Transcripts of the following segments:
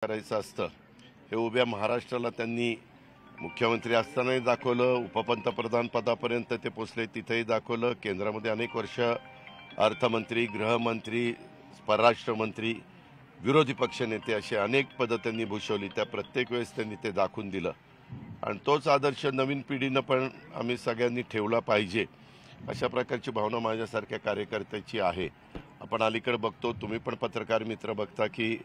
करायचं असतं हे उभ्या महाराष्ट्राला त्यांनी मुख्यमंत्री असतानाही दाखवलं, उपपंतप्रधान पदापर्यंत ते पोचले तिथेही दाखवलं, केंद्रामध्ये अनेक वर्ष अर्थमंत्री, गृहमंत्री, परराष्ट्रमंत्री, विरोधी पक्षनेते असे अनेक पदं त्यांनी भूषवली. त्या प्रत्येक वेळेस त्यांनी ते दाखवून दिलं आणि तोच आदर्श नवीन पिढीनं पण आम्ही सगळ्यांनी ठेवला पाहिजे अशा प्रकारची भावना माझ्यासारख्या कार्यकर्त्याची आहे. आपण अलीकडे बघतो, तुम्ही पण पत्रकार मित्र बघता की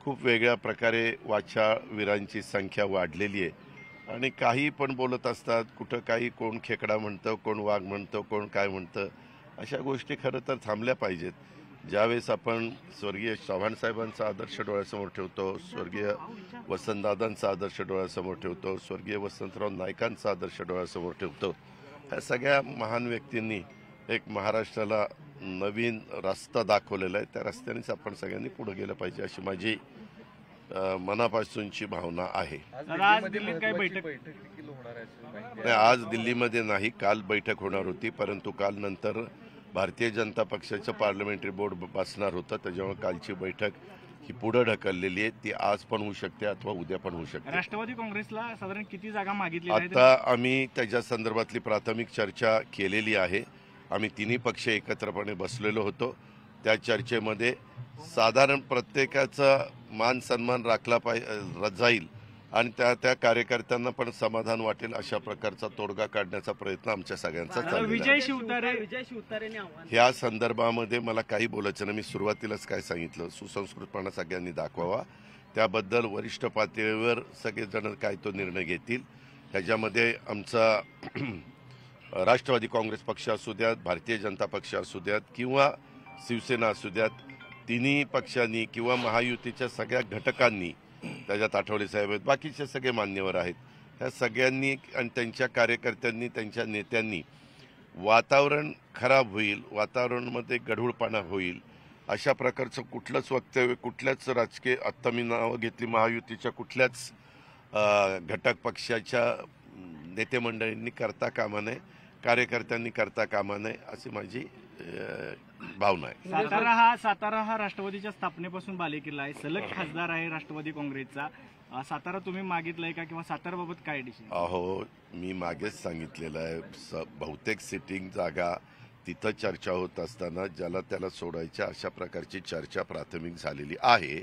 खूप वेगळ्या प्रकारे वाचाळवीरांची संख्या वाढलेली आहे आणि काही पण बोलत असतात. कुठं काही कोण खेकडा म्हणतं, कोण वाघ म्हणतं, कोण काय म्हणतं. अशा गोष्टी खरं तर थांबल्या पाहिजेत. ज्यावेळेस आपण स्वर्गीय चव्हाणसाहेबांचा आदर्श डोळ्यासमोर ठेवतो, स्वर्गीय वसंतदादांचा आदर्श डोळ्यासमोर ठेवतो, स्वर्गीय वसंतराव नाईकांचा आदर्श डोळ्यासमोर ठेवतो, ह्या सगळ्या महान व्यक्तींनी एक महाराष्ट्राला नवीन रस्ता दाखवलेला आहे. त्या रस्त्यानेच आपण सगळ्यांनी पुढे गेलं पाहिजे अशी माझी मनापासूनची भावना आहे. आज दिल्लीमध्ये नाही, काल बैठक होणार होती, परंतु काल नंतर भारतीय जनता पक्षाचं पार्लमेंटरी बोर्ड बसणार होतं, त्याच्यामुळे कालची बैठक ही पुढे ढकललेली आहे. ती आज पण होऊ शकते अथवा उद्या पण होऊ शकते. राष्ट्रवादी काँग्रेसला साधारण किती जागा मागितली? आता आम्ही त्याच्या संदर्भातली प्राथमिक चर्चा केलेली आहे. आम्ही तिन्ही पक्ष एकत्रपणे बसलेलो होतो. त्या चर्चेमध्ये साधारण प्रत्येकाचा मान सन्मान राखला जाईल आणि त्या कार्यकर्त्यांना पण समाधान वाटेल अशा प्रकारचा तोडगा काढण्याचा प्रयत्न आमच्या सगळ्यांचा चाललेला आहे. ह्या संदर्भामध्ये मला काही बोलायचं नाही. मी सुरुवातीलाच काय सांगितलं, सुसंस्कृतपणा सगळ्यांनी दाखवावा. त्याबद्दल वरिष्ठ पातळीवर सगळेजण काय तो निर्णय घेतील. ह्याच्यामध्ये आमचा राष्ट्रवादी काँग्रेस पक्ष असू द्यात, भारतीय जनता पक्ष असू द्यात किंवा शिवसेना असू द्यात, तिन्ही पक्षांनी किंवा महायुतीच्या सगळ्या घटकांनी, त्याच्यात आठवले साहेब आहेत, बाकीचे सगळे मान्यवर आहेत, ह्या सगळ्यांनी आणि त्यांच्या कार्यकर्त्यांनी, त्यांच्या नेत्यांनी वातावरण खराब होईल, वातावरणामध्ये गढूळपणा होईल अशा प्रकारचं कुठलंच वक्तव्य कुठल्याच राजकीय, आत्ता मी नावं घेतली महायुतीच्या कुठल्याच घटक पक्षाच्या नेतेमंडळींनी करता कामा नये, कार्यकर्त्यांनी करता कामा नये अशी माझी भावना आहे. सातारा हा राष्ट्रवादीच्या स्थापनेपासून बालेकिल्ला आहे, सलग खासदार आहे राष्ट्रवादी काँग्रेसचा. सातारा तुम्ही मागितलाय का किंवा साताराबाबत काय डिसिजन? अहो, मी मागेच सांगितलेलं आहे, बहुतेक सिटिंग जागा तिथं चर्चा होत असताना ज्याला त्याला सोडायच्या अशा प्रकारची चर्चा प्राथमिक झालेली आहे.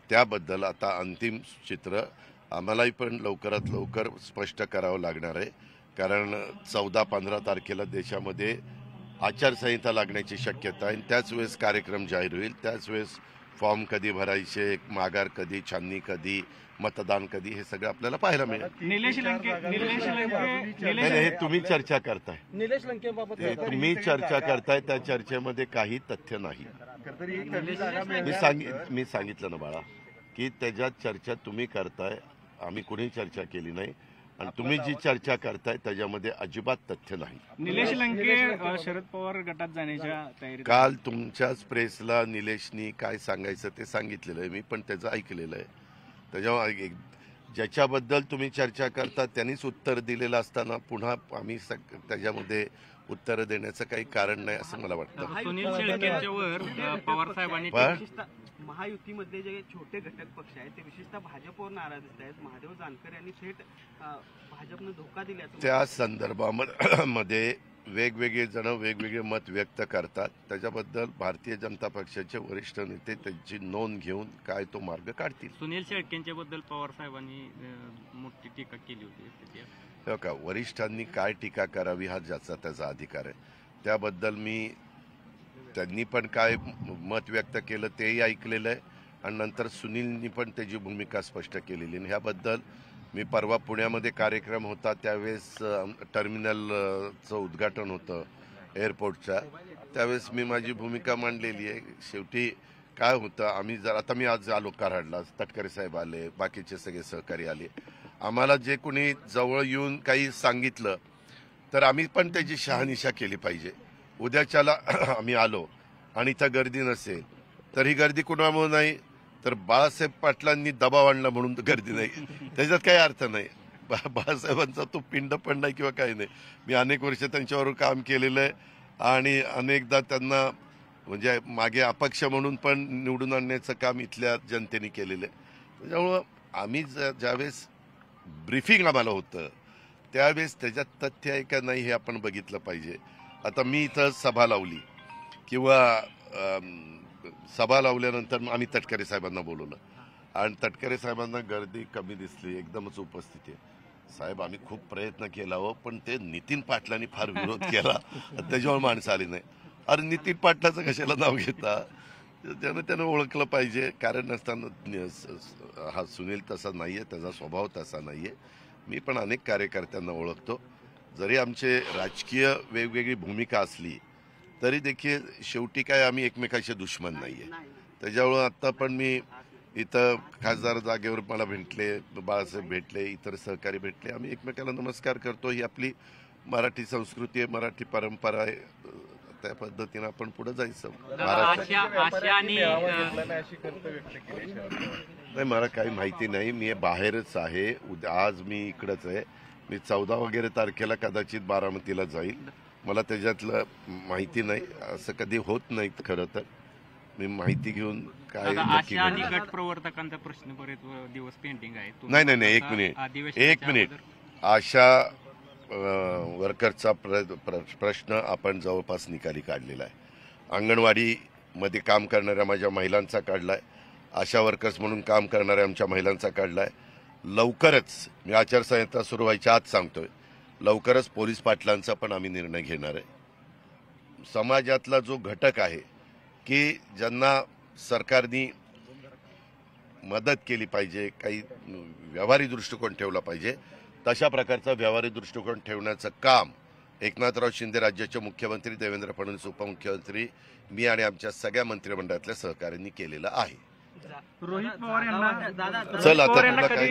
त्याबद्दल आता अंतिम चित्र आम्हालाही पण लवकरात लवकर स्पष्ट करावं लागणार आहे, कारण 14-15 तारखेला देशामध्ये आचारसंहिता लागण्याची शक्यता आहे. त्याच वेळेस कार्यक्रम जाहीर होईल. त्याच वेळेस फॉर्म कधी भरायचे, माघार कधी, छाननी कधी, मतदान कधी, हे सगळं आपल्याला पाहायला मिळेल. हे तुम्ही चर्चा करताय, तुम्ही चर्चा करताय, त्या चर्चेमध्ये काही तथ्य नाही. मी सांगितलं ना बाळा की त्याच्यात चर्चा तुम्ही करताय, आम्ही कुणी चर्चा केली नाही आणि तुम्ही जी चर्चा करताय त्याच्यामध्ये अजिबात तथ्य नाही. निलेश लंके शरद पवार गटात जाण्याच्या तयारीत. काल तुमच्याच प्रेसला निलेशनी काय सांगायचं ते सांगितलेलं आहे, मी पण त्याचं ऐकलेलं आहे. त्याच्यामुळे ज्याच्याबद्दल तुम्ही चर्चा करता त्यांनीच उत्तर दिलेलं असताना पुन्हा आम्ही त्याच्यामध्ये उत्तर देण्याचं काही कारण नाही असं मला वाटतं. सुनील शेळकेंच्यावर पवार साहेबांनी महायुतीमध्ये जे छोटे घटक पक्ष आहेत ते विशेषतः भाजपवर नाराज आहेत. महादेव जानकर यांनी थेट भाजपनं धोका दिल्याचं त्या संदर्भामध्ये वेगवेगळे जण वेगवेगळे मत व्यक्त करतात. त्याच्याबद्दल भारतीय जनता पक्षाचे वरिष्ठ नेते त्यांची नोंद घेऊन काय तो मार्ग काढतील. सुनील शेळकेंच्या बद्दल पवार साहेबांनी मोठी टीका केली होती. हो का, वरिष्ठांनी काय टीका करावी हा ज्याचा त्याचा अधिकार आहे. त्याबद्दल मी त्यांनी पण काय मत व्यक्त केलं तेही ऐकलेलं आहे आणि नंतर सुनीलनी पण त्याची भूमिका स्पष्ट केलेली. आणि ह्याबद्दल मी परवा पुण्यामध्ये कार्यक्रम होता त्यावेळेस टर्मिनलचं उद्घाटन होतं एअरपोर्टच्या, त्यावेळेस मी माझी भूमिका मांडलेली आहे. शेवटी काय होतं, आम्ही आता मी आज आलो कराडला, तटकरे साहेब आले, बाकीचे सगळे सहकारी आले. आम्हाला जे कोणी जवळ येऊन काही सांगितलं तर आम्ही पण त्याची शहानिशा केली पाहिजे. उद्याच्याला आम्ही आलो आणि इथं गर्दी नसेल तर ही गर्दी कुणामुळे नाही, तर बाळासाहेब पाटलांनी दबाव आणला म्हणून गर्दी नाही, त्याच्यात काही अर्थ नाही. बाळासाहेबांचा तो पिंड पण नाही किंवा काही नाही. मी अनेक वर्ष त्यांच्यावर काम केलेलं आहे आणि अनेकदा त्यांना म्हणजे मागे अपक्ष म्हणून पण निवडून आणण्याचं काम इथल्या जनतेने केलेलं आहे. त्याच्यामुळं आम्ही ज्यावेळेस ब्रीफिंग आम्हाला होतं त्यावेळेस त्याच्यात तथ्य आहे का नाही हे आपण बघितलं पाहिजे. आता मी इथं सभा लावली किंवा सभा लावल्यानंतर आम्ही तटकरे साहेबांना बोलवलं आणि तटकरे साहेबांना गर्दी कमी दिसली, एकदमच उपस्थिती आहे. साहेब आम्ही खूप प्रयत्न केला हो, पण ते नितीन पाटलांनी फार विरोध केला त्याच्यामुळे माणसं आली नाही. अरे नितीन पाटलाचं कशाला नाव घेता, त्यानं ओळखलं पाहिजे. कारण नसताना हा सुनील तसा नाही आहे, त्याचा स्वभाव तसा नाही आहे. मी पण अनेक कार्यकर्त्यांना ओळखतो. जरी आमचे राजकीय वेगवेगळी भूमिका असली तरी देखील शेवटी काय आम्ही एकमेकांचे दुश्मन नाही आहे. त्याच्यामुळं आत्ता पण मी इथं खासदार जागेवर मला भेटले, बाळासाहेब भेटले, इतर सहकारी भेटले. आम्ही एकमेकाला नमस्कार करतो. ही आपली मराठी संस्कृती आहे, मराठी परंपरा आहे. त्या पद्धतीनं आपण पुढे जायचं. नाही मला काही माहिती नाही, मी बाहेरच आहे. आज मी इकडंच आहे. मी 14 वगैरे तारखेला कदाचित बारामतीला जाईल. मला त्याच्यातलं माहिती नाही, असं कधी होत नाही. खरं तर मी माहिती घेऊन काय गट प्रवर्तकांचा प्रश्न बरेच दिवस पेंडिंग आहे. नाही एक मिनिट आशा वर्करचा प्रश्न आपण जवळपास निकाली काढलेला आहे. अंगणवाडीमध्ये काम करणाऱ्या माझ्या महिलांचा काढला आहे, आशा वर्कर्स म्हणून काम करणाऱ्या आमच्या महिलांचा काढला आहे. लवकरच मी आचारसंहिता सुरू व्हायच्या आत सांगतोय, लवकरच पोलीस पाटलांचा पण आम्ही निर्णय घेणार आहे. समाजातला जो घटक आहे की ज्यांना सरकारने मदत केली पाहिजे, काही व्यावहारी दृष्टिकोन ठेवला पाहिजे, तशा प्रकारचा व्यावहारी दृष्टिकोन ठेवण्याचं काम एकनाथराव शिंदे राज्याचे मुख्यमंत्री, देवेंद्र फडणवीस उपमुख्यमंत्री, मी आणि आमच्या सगळ्या मंत्रिमंडळातल्या सहकाऱ्यांनी केलेलं आहे. रोहित पवार यांना चल आता तुला काय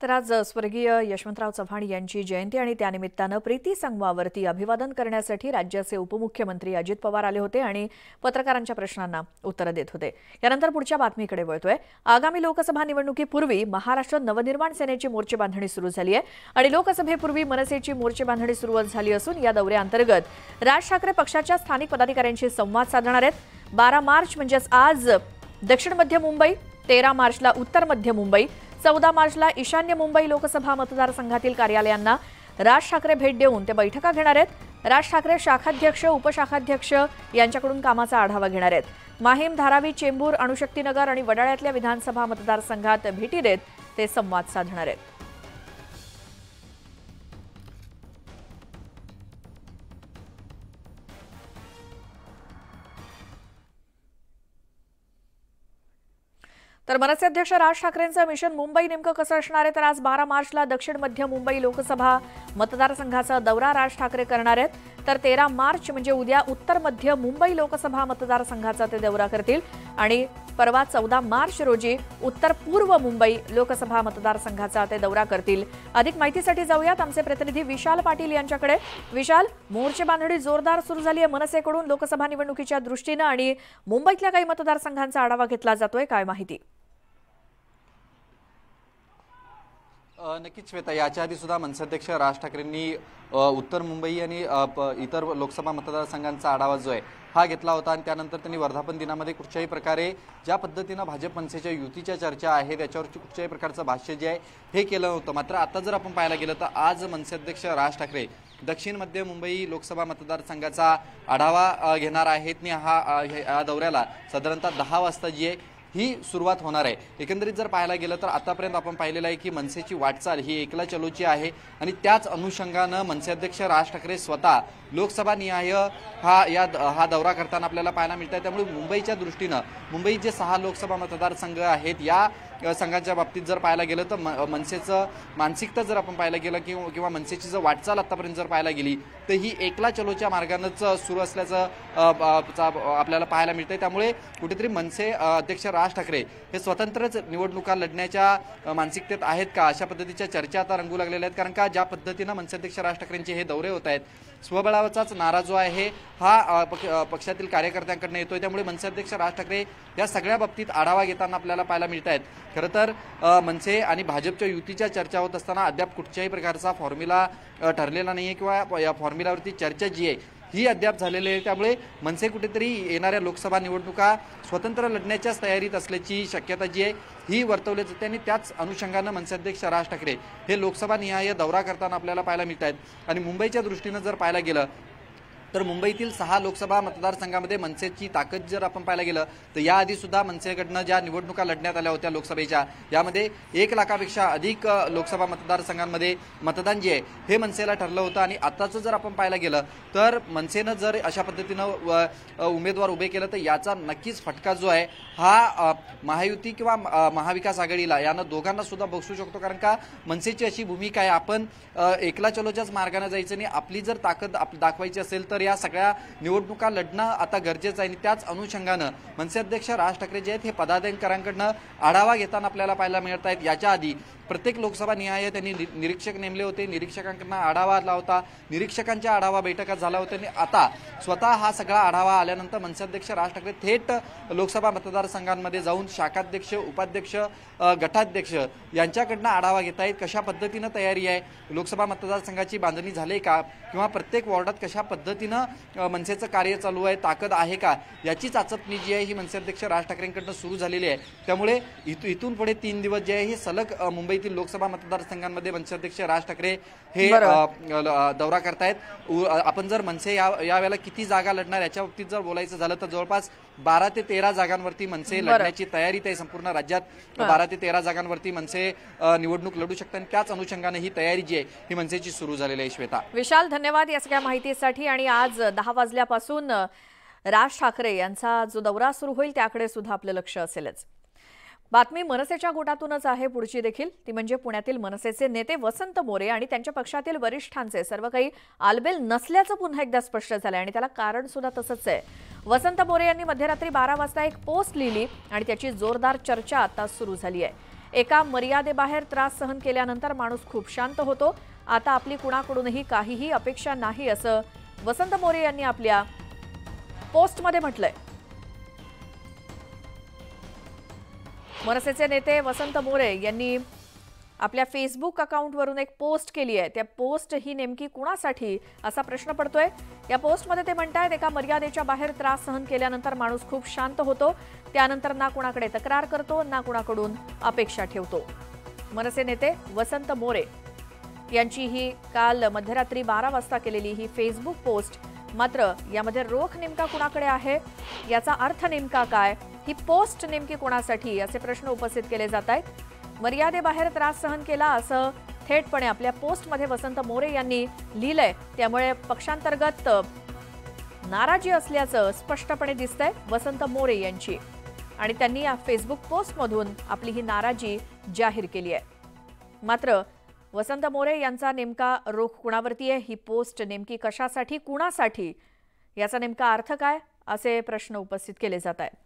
तर आज स्वर्गीय यशवंतराव चव्हाण यांची जयंती आणि त्यानिमित्तानं प्रीती संगमावरती अभिवादन करण्यासाठी राज्याचे उपमुख्यमंत्री अजित पवार आले होते आणि पत्रकारांच्या प्रश्नांना उत्तरं देत होते. यानंतर पुढच्या बातमीकडे वळतोय. आगामी लोकसभा निवडणुकीपूर्वी महाराष्ट्र नवनिर्माण सेनेची मोर्चेबांधणी सुरू झाली आहे आणि लोकसभेपूर्वी मनसेची मोर्चेबांधणी सुरू झाली असून या दौऱ्याअंतर्गत राज ठाकरे पक्षाच्या स्थानिक पदाधिकाऱ्यांशी संवाद साधणार आहेत. 12 मार्च म्हणजेच आज दक्षिण मध्य मुंबई, 13 मार्चला उत्तर मध्य मुंबई, 14 मार्चला ईशान्य मुंबई लोकसभा मतदारसंघातील कार्यालयांना राज ठाकरे भेट देऊन ते बैठका घेणार आहेत. राज ठाकरे शाखाध्यक्ष, उपशाखाध्यक्ष यांच्याकडून कामाचा आढावा घेणार आहेत. माहीम, धारावी, चेंबूर, अणुशक्तीनगर आणि वडाळ्यातल्या विधानसभा मतदारसंघात भेटी देत ते संवाद साधणार आहेत. तर मनसे अध्यक्ष राज ठाकरेंचं मिशन मुंबई नेमकं कसं असणार आहे, तर आज 12 मार्चला दक्षिण मध्य मुंबई लोकसभा मतदारसंघाचा दौरा राज ठाकरे करणार आहेत. तर 13 मार्च म्हणजे उद्या उत्तर मध्य मुंबई लोकसभा मतदारसंघाचा ते दौरा करतील आणि परवा 14 मार्च रोजी उत्तर पूर्व मुंबई लोकसभा मतदारसंघाचा ते दौरा करतील. अधिक माहितीसाठी जाऊयात आमचे प्रतिनिधी विशाल पाटील यांच्याकडे. विशाल, मोर्चे बांधणी जोरदार सुरू झाली आहे मनसेकडून लोकसभा निवडणुकीच्या दृष्टीनं आणि मुंबईतल्या काही मतदारसंघांचा आढावा घेतला जातोय, काय माहिती? नक्कीच श्वेता, याच्या आधी सुद्धा मनसे अध्यक्ष राज ठाकरेंनी उत्तर मुंबई आणि इतर लोकसभा मतदारसंघांचा आढावा जो आहे हा घेतला होता आणि त्यानंतर त्यांनी वर्धापन दिनामध्ये कुठच्याही प्रकारे ज्या पद्धतीनं भाजप मनसेच्या युतीच्या चर्चा आहे त्याच्यावरची कुठच्याही प्रकारचं भाष्य जे आहे हे केलं नव्हतं. मात्र आता जर आपण पाहायला गेलं तर आज मनसे अध्यक्ष राज ठाकरे दक्षिण मध्य मुंबई लोकसभा मतदारसंघाचा आढावा घेणार आहेत आणि हा दौऱ्याला साधारणतः 10 वाजता जी आहे ही सुरुवात होणार आहे. एकंदरीत जर पाहायला गेलं तर आतापर्यंत आपण पाहिलेलं आहे की मनसेची वाटचाल ही एकला चलोची आहे आणि त्याच अनुषंगानं मनसे अध्यक्ष राज ठाकरे स्वतः लोकसभा निहाय हा दौरा करताना आपल्याला पाहायला मिळत आहे. त्यामुळे मुंबईच्या दृष्टीनं मुंबईत जे 6 लोकसभा मतदारसंघ आहेत या संघांच्या बाबतीत जर पाहायला गेलं तर मनसेचं मानसिकता जर आपण पाहायला गेलं किंवा मनसेची जर वाटचाल आतापर्यंत जर पाहायला गेली तर ही एकला चलोच्या मार्गानंच सुरू असल्याचं आपल्याला पाहायला मिळतंय. त्यामुळे कुठेतरी मनसे अध्यक्ष राज ठाकरे हे स्वतंत्रच निवडणुका लढण्याच्या मानसिकतेत आहेत का, अशा पद्धतीच्या चर्चा आता रंगू लागलेल्या आहेत. कारण का ज्या पद्धतीनं मनसे अध्यक्ष राज ठाकरेंचे हे दौरे होत आहेत, स्वबळावरचाच नारा जो आहे हा पक्षातील कार्यकर्त्यांकडून येतोय. त्यामुळे मनसे अध्यक्ष राज ठाकरे या सगळ्या बाबतीत आढावा घेताना आपल्याला पाहायला मिळत आहेत. खरं तर मनसे आणि भाजपच्या युतीच्या चर्चा होत असताना अद्याप कुठच्याही प्रकारचा फॉर्म्युला ठरलेला नाहीये किंवा या फॉर्म्युलावरती चर्चा जी आहे ही अद्याप झालेली आहे। त्यामुळे मनसे कुठेतरी येणाऱ्या लोकसभा निवडणुका स्वतंत्र लढण्याच्याच तयारीत असल्याची शक्यता जी आहे ही वर्तवली जाते आणि त्याच अनुषंगानं मनसे अध्यक्ष राज ठाकरे हे लोकसभा निहाय दौरा करताना आपल्याला पाहायला मिळत आहेत। आणि मुंबईच्या दृष्टीनं जर पाहायला गेलं तर मुंबईतील 6 लोकसभा मतदारसंघामध्ये मनसेची ताकद जर आपण पाहायला गेलं तर याआधी सुद्धा मनसेकडनं ज्या निवडणुका लढण्यात आल्या होत्या लोकसभेच्या यामध्ये 1 लाखापेक्षा अधिक लोकसभा मतदारसंघांमध्ये मतदान जे आहे हे मनसेला ठरलं होतं। आणि आताचं जर आपण पाहायला गेलं तर मनसेनं जर अशा पद्धतीनं उमेदवार उभे केलं तर याचा नक्कीच फटका जो आहे हा महायुती किंवा महाविकास आघाडीला यानं दोघांना सुद्धा बसू शकतो। कारण का मनसेची अशी भूमिका आहे आपण एकला चलोच्याच मार्गाने जायचं नाही, आपली जर ताकद दाखवायची असेल तर या सगळ्या निवडणुका लढणं आता गरजेचं आहे। आणि त्याच अनुषंगानं मनसे अध्यक्ष राज ठाकरे जे आहेत हे पदाधिकाऱ्यांकडनं आढावा घेताना आपल्याला पाहायला मिळत आहेत। याच्या आधी प्रत्येक लोकसभा निहाय त्यांनी निरीक्षक नेमले होते, निरीक्षकांकडनं आढावा आला होता, निरीक्षकांच्या आढावा बैठका झाला होत्या आणि आता स्वतः हा सगळा आढावा आल्यानंतर मनसे अध्यक्ष राज ठाकरे थेट लोकसभा मतदारसंघांमध्ये जाऊन शाखाध्यक्ष, उपाध्यक्ष, गटाध्यक्ष यांच्याकडनं आढावा घेत आहेत। कशा पद्धतीनं तयारी आहे, लोकसभा मतदारसंघाची बांधणी झाली का किंवा प्रत्येक वॉर्डात कशा पद्धतीनं मनसेचं कार्य चालू आहे, ताकद आहे का याची चाचपणी जी आहे ही मनसे अध्यक्ष राज ठाकरेंकडनं सुरू झालेली आहे। त्यामुळे इथून पुढे 3 दिवस जे आहे हे सलग मुंबईतील लोकसभा मतदारसंघांमध्ये मनसे अध्यक्ष राज ठाकरे हे दौरा करतायत। आपण जर मनसे यावेळेला किती जागा लढणार याच्या बाबतीत जर बोलायचं झालं तर जवळपास 12 ते 13 जागांवरती मनसे लढण्याची तयारीत आहे। संपूर्ण राज्यात 12 ते 13 जागांवरती मनसे निवडणूक लढू शकतात आणि त्याच अनुषंगाने ही तयारी जी आहे ही मनसेची सुरू झालेली आहे। श्वेता, विशाल, धन्यवाद या सगळ्या माहितीसाठी। आणि आज 10 वाजल्यापासून राज ठाकरे यांचा जो दौरा सुरू होईल त्याकडे सुद्धा आपलं लक्ष असेलच। बातमी मनसेच्या गोटातूनच आहे पुढची देखील, ती म्हणजे पुण्यातील मनसेचे नेते वसंत मोरे आणि त्यांच्या पक्षातील वरिष्ठांचे सर्व काही आलबेल नसल्याचं पुन्हा एकदा स्पष्ट झालंय आणि त्याला कारण सुद्धा तसंच आहे। वसंत मोरे यांनी मध्यरात्री 12 वाजता एक पोस्ट लिहिली आणि त्याची जोरदार चर्चा आता सुरू झाली आहे। एका मर्यादेबाहेर त्रास सहन केल्यानंतर माणूस खूप शांत होतो, आता आपली कुणाकडूनही काहीही अपेक्षा नाही असं वसंत मोरे यांनी आपल्या पोस्टमध्ये म्हटलंय। मनसेचे नेते वसंत मोरे यांनी आपल्या फेसबुक अकाउंटवरून एक पोस्ट केली आहे। त्या पोस्ट ही नेमकी कुणासाठी असा प्रश्न पडतोय। या पोस्टमध्ये ते म्हणतात, एका मर्यादेच्या बाहेर त्रास सहन केल्यानंतर माणूस खूप शांत होतो, त्यानंतर ना कुणाकडे तक्रार करतो ना कुणाकडून अपेक्षा ठेवतो। मनसे नेते वसंत मोरे यांची ही काल मध्यरात्री 12 वाजता केलेली ही फेसबुक पोस्ट, मात्र यामध्ये रोख नेमका कुणाकडे आहे, याचा अर्थ नेमका काय, ही पोस्ट नेमकी कोणासाठी असे प्रश्न उपस्थित केले जात आहेत। मर्यादेबाहेर त्रास सहन केला असं थेटपणे आपल्या पोस्टमध्ये वसंत मोरे यांनी लिहिलंय, त्यामुळे पक्षांतर्गत नाराजी असल्याचं स्पष्टपणे दिसतंय वसंत मोरे यांची आणि त्यांनी या फेसबुक पोस्टमधून आपली ही नाराजी जाहीर केली आहे। मात्र वसंत मोरे यांचा नेमका रोख कुणावरती आहे, ही पोस्ट नेमकी कशासाठी, कुणासाठी, याचा नेमका अर्थ काय असे प्रश्न उपस्थित केले जात आहेत।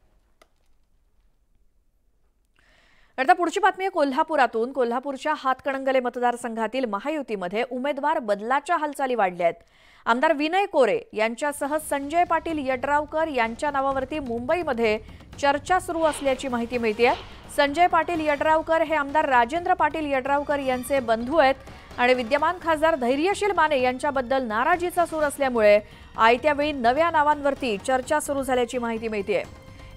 आता पुढची बातमी आहे कोल्हापुरातून। कोल्हापूरच्या हातकणंगले मतदारसंघातील महायुतीमध्ये उमेदवार बदलाच्या हालचाली वाढल्या आहेत। आमदार विनय कोरे यांच्यासह संजय पाटील यड्रावकर यांच्या नावावरती मुंबईमध्ये चर्चा सुरू असल्याची माहिती मिळते। संजय पाटील यड्रावकर हे आमदार राजेंद्र पाटील यड्रावकर यांचे बंधू आहेत आणि विद्यमान खासदार धैर्यशील माने यांच्याबद्दल नाराजीचा सूर असल्यामुळे आयत्या वेळी नव्या नावांवरती चर्चा सुरू झाल्याची माहिती मिळते।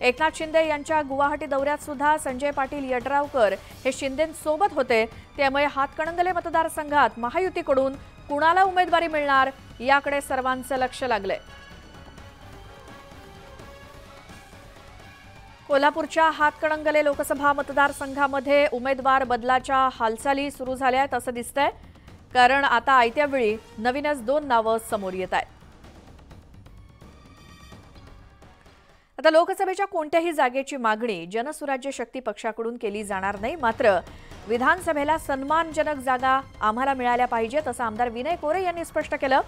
एकनाथ शिंदे यांच्या गुवाहाटी दौऱ्यात सुद्धा संजय पाटील यड्रावकर हे शिंदेंसोबत होते, त्यामुळे हातकणंगले मतदारसंघात महायुतीकडून कुणाला उमेदवारी मिळणार याकडे सर्वांचं लक्ष लागलंय। कोल्हापूरच्या हातकणंगले लोकसभा मतदारसंघामध्ये उमेदवार बदलाच्या हालचाली सुरू झाल्या आहेत असं दिसतंय, कारण आता आयत्या वेळी नवीनच 2 नावं समोर येत आहेत। आता लोकसभेच्या कोणत्याही जागेची मागणी जनसुराज्य शक्ती पक्षाकडून केली जाणार नाही, मात्र विधानसभेला सन्मानजनक जागा आम्हाला मिळाल्या पाहिजेत असं आमदार विनय कोरे यांनी स्पष्ट केलं।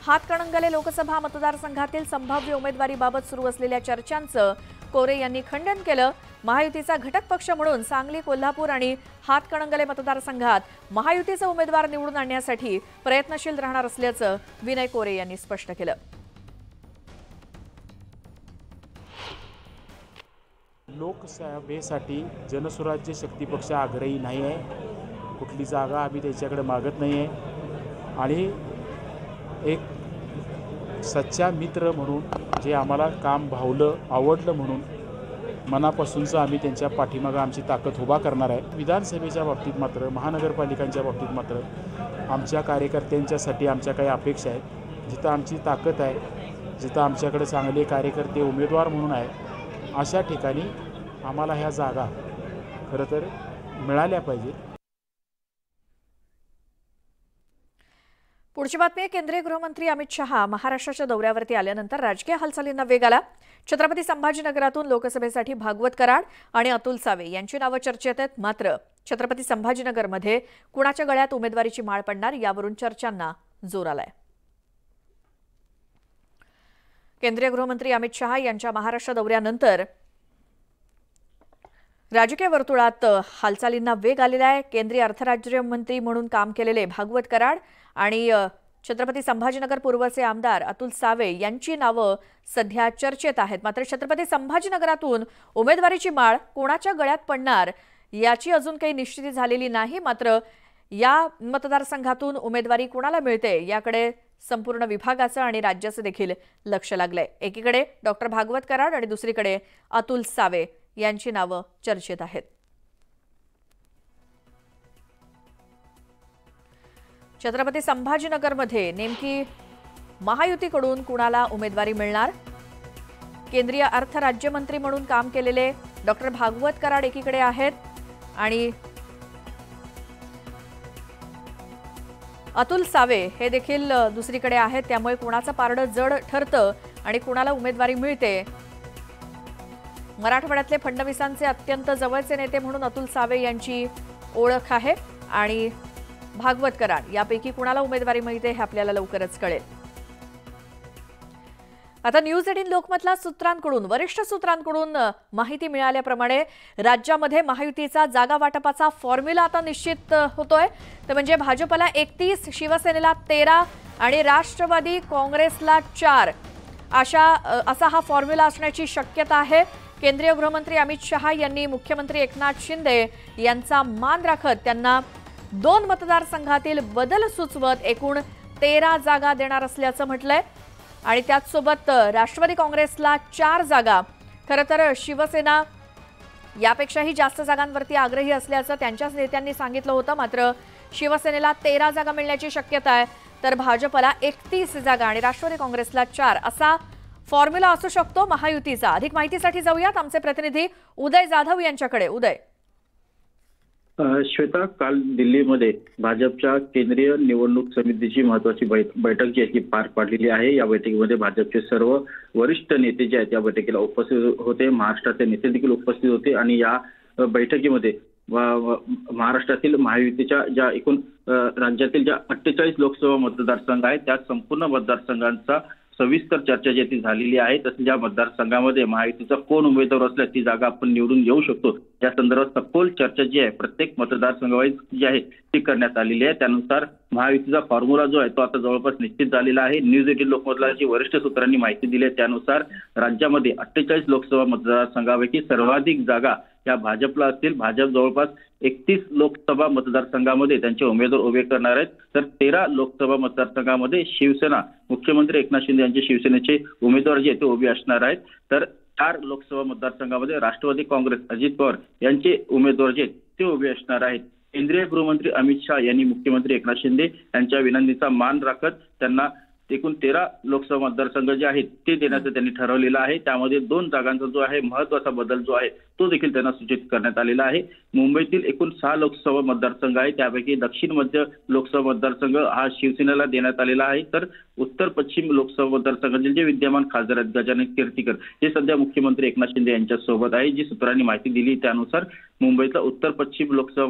हातकणंगले लोकसभा मतदारसंघातील संभाव्य उमेदवारीबाबत सुरू असलेल्या चर्चांचं कोरे यांनी खंडन केलं। महायुतीचा घटक पक्ष म्हणून सांगली, कोल्हापूर आणि हातकणंगले मतदारसंघात महायुतीचा उमेदवार निवडून आणण्यासाठी प्रयत्नशील राहणार असल्याचं विनय कोरे यांनी स्पष्ट केलं। लोकसभेसाठी जनसुराज्य शक्ती पक्ष आग्रही नाही आहे, कुठली जागा आम्ही त्याच्याकडे मागत नाही आहे आणि एक सच्चा मित्र म्हणून जे आम्हाला काम भावलं आवडलं म्हणून मनापासूनचं आम्ही त्यांच्या पाठीमागं आमची ताकद उभा करणार आहे. विधानसभेच्या बाबतीत मात्र महानगरपालिकांच्या बाबतीत मात्र आमच्या कार्यकर्त्यांच्यासाठी आमच्या काही अपेक्षा आहेत. जिथं आमची ताकद आहे, जिथं आमच्याकडे चांगले कार्यकर्ते उमेदवार म्हणून आहे, अशा ठिकाणी आम्हाला ह्या जागा खरं तर मिळाल्या पाहिजेत. पुढची बातमी आहे. केंद्रीय गृहमंत्री अमित शहा महाराष्ट्राच्या दौऱ्यावरती आल्यानंतर राजकीय हालचालींना वेग आला. छत्रपती संभाजीनगरातून लोकसभेसाठी भागवत कराड आणि अतुल सावे यांची नावं चर्चेत आहेत. मात्र छत्रपती संभाजीनगरमध्ये कुणाच्या गळ्यात उमेदवारीची माळ पडणार यावरून चर्चांना जोर आलाय. केंद्रीय गृहमंत्री अमित शहा यांच्या महाराष्ट्र दौऱ्यानंतर राजकीय वर्तुळात हालचालींना वेग आलेला आहे. केंद्रीय अर्थराज्यमंत्री म्हणून काम केलेले भागवत कराड आणि छत्रपती संभाजीनगर पूर्वचे आमदार अतुल सावे यांची नावं सध्या चर्चेत आहेत. मात्र छत्रपती संभाजीनगरातून उमेदवारीची माळ कोणाच्या गळ्यात पडणार याची अजून काही निश्चिती झालेली नाही. मात्र या मतदारसंघातून उमेदवारी कोणाला मिळते याकडे संपूर्ण विभागाचं आणि राज्याचं देखील लक्ष लागलंय. एकीकडे डॉक्टर भागवत कराड आणि दुसरीकडे अतुल सावे यांची नावं चर्चेत आहेत. छत्रपती संभाजीनगरमध्ये नेमकी महायुतीकडून कुणाला उमेदवारी मिळणार? केंद्रीय अर्थ राज्यमंत्री म्हणून काम केलेले डॉक्टर भागवत कराड एकीकडे आहेत आणि अतुल सावे हे देखील दुसरीकडे आहेत. त्यामुळे कुणाचं पारडं जड ठरतं आणि कुणाला उमेदवारी मिळते? मराठवाड्यातले फडणवीसांचे अत्यंत जवळचे नेते म्हणून अतुल सावे यांची ओळख आहे आणि भागवत कराड यापैकी कुणाला उमेदवारी मिळते हे आपल्याला लवकरच कळेल. आता न्यूज 18 लोकमतला सूत्रांकडून वरिष्ठ सूत्रांकडून माहिती मिळाल्याप्रमाणे राज्यामध्ये महायुतीचा जागा वाटपाचा फॉर्म्युला आता निश्चित होतोय. ते म्हणजे भाजपला 31, शिवसेनेला 13 आणि राष्ट्रवादी काँग्रेसला 4 असा हा फॉर्म्युला असण्याची शक्यता आहे. केंद्रीय गृहमंत्री अमित शहा यांनी मुख्यमंत्री एकनाथ शिंदे यांचा मान राखत त्यांना 2 मतदारसंघातील बदल सुचवत एकूण 13 जागा देणार असल्याचं म्हटलंय आणि त्याचसोबत राष्ट्रवादी काँग्रेसला 4 जागा. खरं तर शिवसेना यापेक्षाही जास्त जागांवरती आग्रही असल्याचं त्यांच्याच नेत्यांनी सांगितलं होतं. मात्र शिवसेनेला 13 जागा मिळण्याची शक्यता आहे तर भाजपला 31 जागा आणि राष्ट्रवादी काँग्रेसला 4 असा फॉर्म्युला असू शकतो महायुतीचा. अधिक माहितीसाठी जाऊयात आमचे प्रतिनिधी उदय जाधव यांच्याकडे. उदय. श्वेता, काल दिल्लीमध्ये भाजपच्या केंद्रीय निवडणूक समितीची महत्वाची बैठक जी आहे ती पार पाडलेली आहे. या बैठकीमध्ये भाजपचे सर्व वरिष्ठ नेते जे आहेत या बैठकीला उपस्थित होते. महाराष्ट्राचे नेते देखील उपस्थित होते आणि या बैठकीमध्ये महाराष्ट्रातील महायुतीच्या ज्या एकूण राज्यातील ज्या 48 लोकसभा मतदारसंघ आहेत त्या संपूर्ण मतदारसंघांचा सविस्तर चर्चा जी ती झालेली आहे. तसंच या मतदारसंघामध्ये महायुतीचा कोण उमेदवार असल्यास ती जागा आपण निवडून येऊ शकतो या संदर्भात सखोल चर्चा जी आहे प्रत्येक मतदारसंघावाईज जी आहे ती करण्यात आलेली आहे. त्यानुसार महायुतीचा फॉर्म्युला जो आहे तो आता जवळपास निश्चित झालेला आहे. न्यूज 18 लोकमतला जी वरिष्ठ सूत्रांनी माहिती दिली आहे त्यानुसार राज्यामध्ये 48 लोकसभा मतदारसंघापैकी सर्वाधिक जागा या भाजपला असतील. भाजप जवळपास 31 लोकसभा मतदारसंघामध्ये त्यांचे उमेदवार उभे करणार आहेत तर 13 लोकसभा मतदारसंघामध्ये शिवसेना मुख्यमंत्री एकनाथ शिंदे यांचे शिवसेनेचे उमेदवार जे ते उभे असणार आहेत. तर 4 लोकसभा मतदारसंघामध्ये राष्ट्रवादी काँग्रेस अजित पवार यांचे उमेदवार जे ते उभे असणार आहेत. केंद्रीय गृहमंत्री अमित शहा यांनी मुख्यमंत्री एकनाथ शिंदे यांच्या विनंतीचा मान राखत त्यांना एकूण 13 लोकसभा मतदारसंघ जे आहेत ते देण्याचं त्यांनी ठरवलेलं आहे. त्यामध्ये 2 जागांचा जो आहे महत्वाचा बदल जो आहे तो देखील त्यांना सूचित करण्यात आलेला आहे. मुंबईतील एकूण 6 लोकसभा मतदारसंघ आहे त्यापैकी दक्षिण मध्य लोकसभा मतदारसंघ हा शिवसेनेला देण्यात आलेला आहे. तर उत्तर पश्चिम लोकसभा मतदारसंघातील जे विद्यमान खासदार आहेत गजानन कीर्तीकर हे सध्या मुख्यमंत्री एकनाथ शिंदे यांच्या सोबत आहे. जी सूत्रांनी माहिती दिली त्यानुसार मुंबईचा उत्तर पश्चिम लोकसभा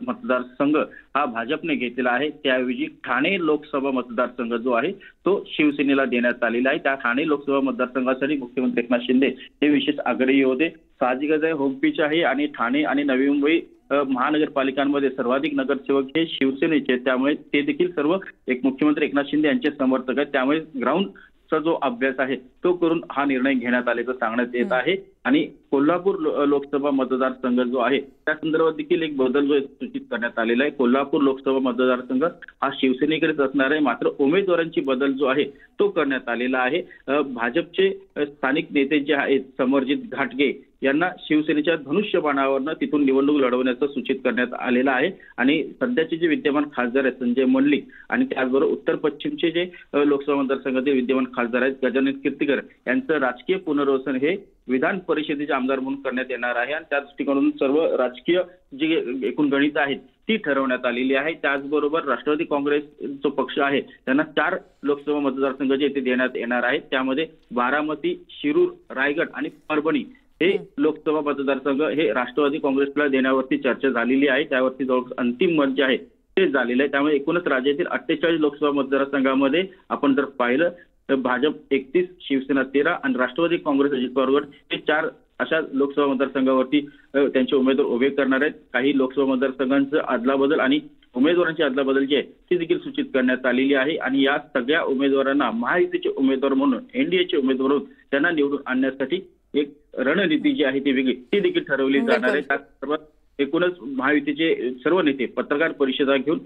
मतदारसंघ हा भाजपने घेतलेला आहे. त्याऐवजी ठाणे लोकसभा मतदारसंघ जो आहे तो शिवसेनेला देण्यात आलेला आहे. त्या ठाणे लोकसभा मतदारसंघासाठी मुख्यमंत्री एकनाथ शिंदे हे विशेष आग्रही होते. साहजिकच आहे होमपिच आहे आणि ठाणे आणि नवी मुंबई महानगरपालिकांमध्ये सर्वाधिक नगरसेवक हे शिवसेनेचे त्यामुळे ते देखील सर्व एक मुख्यमंत्री एकनाथ शिंदे यांचे समर्थक आहेत. त्यामुळे ग्राउंड चा जो अभ्यास आहे तो करून हा निर्णय घेण्यात आल्याचं सांगण्यात येत आहे. आणि कोल्हापूर लोकसभा मतदारसंघ जो आहे त्या संदर्भात देखील एक बदल जो सूचित करण्यात आलेला आहे. कोल्हापूर लोकसभा मतदारसंघ हा शिवसेनेकडेच असणार आहे, मात्र उमेदवारांची बदल जो आहे तो करण्यात आलेला आहे. भाजपचे स्थानिक नेते जे आहेत समरजित घाटगे यांना शिवसेनेच्या धनुष्यबाणावरनं तिथून निवडणूक लढवण्याचं सूचित करण्यात आलेलं आहे. आणि सध्याचे जे विद्यमान खासदार आहेत संजय मंडलिक आणि त्याचबरोबर उत्तर पश्चिमचे जे लोकसभा मतदारसंघातील विद्यमान खासदार आहेत गजानन कीर्तीकर यांचं राजकीय पुनर्वसन हे विधान परिषदेचे आमदार म्हणून करण्यात येणार आहे. आणि त्या दृष्टिकोनातून सर्व राजकीय जी एकूण गणित आहेत ती ठरवण्यात आलेली आहे. त्याचबरोबर राष्ट्रवादी काँग्रेस जो पक्ष आहे त्यांना 4 लोकसभा मतदारसंघ जे इथे देण्यात येणार आहेत, त्यामध्ये बारामती, शिरूर, रायगड आणि परभणी हे लोकसभा मतदारसंघ हे राष्ट्रवादी काँग्रेसला देण्यावरती चर्चा झालेली आहे. त्यावरती जवळ अंतिम मत जे आहे ते झालेलं आहे. त्यामुळे एकूणच राज्यातील 48 लोकसभा मतदारसंघामध्ये आपण जर पाहिलं तर भाजप 31, शिवसेना 13 आणि राष्ट्रवादी काँग्रेस अजित पवार गट हे 4 अशा लोकसभा मतदारसंघावरती त्यांचे उमेदवार उभे करणार आहेत. काही लोकसभा मतदारसंघांचं अदलाबदल आणि उमेदवारांची अदलाबदल जी आहे ती देखील सूचित करण्यात आलेली आहे. आणि या सगळ्या उमेदवारांना महायुतीचे उमेदवार म्हणून एनडीएचे उमेदवार म्हणून त्यांना निवडून आणण्यासाठी एक रणनीती जी आहे ती वेगळी ती देखील ठरवली जाणार आहे. त्या संदर्भात एकूणच महायुतीचे सर्व नेते पत्रकार परिषदा घेऊन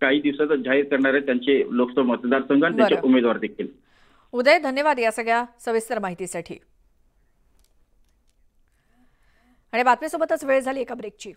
काही दिवसात जाहीर करणार आहेत त्यांचे लोकसभा मतदारसंघ आणि त्यांचे उमेदवार देखील. उदय, धन्यवाद या सगळ्या सविस्तर माहितीसाठी. आणि बातमीसोबतच वेळ झाली एका ब्रेकची.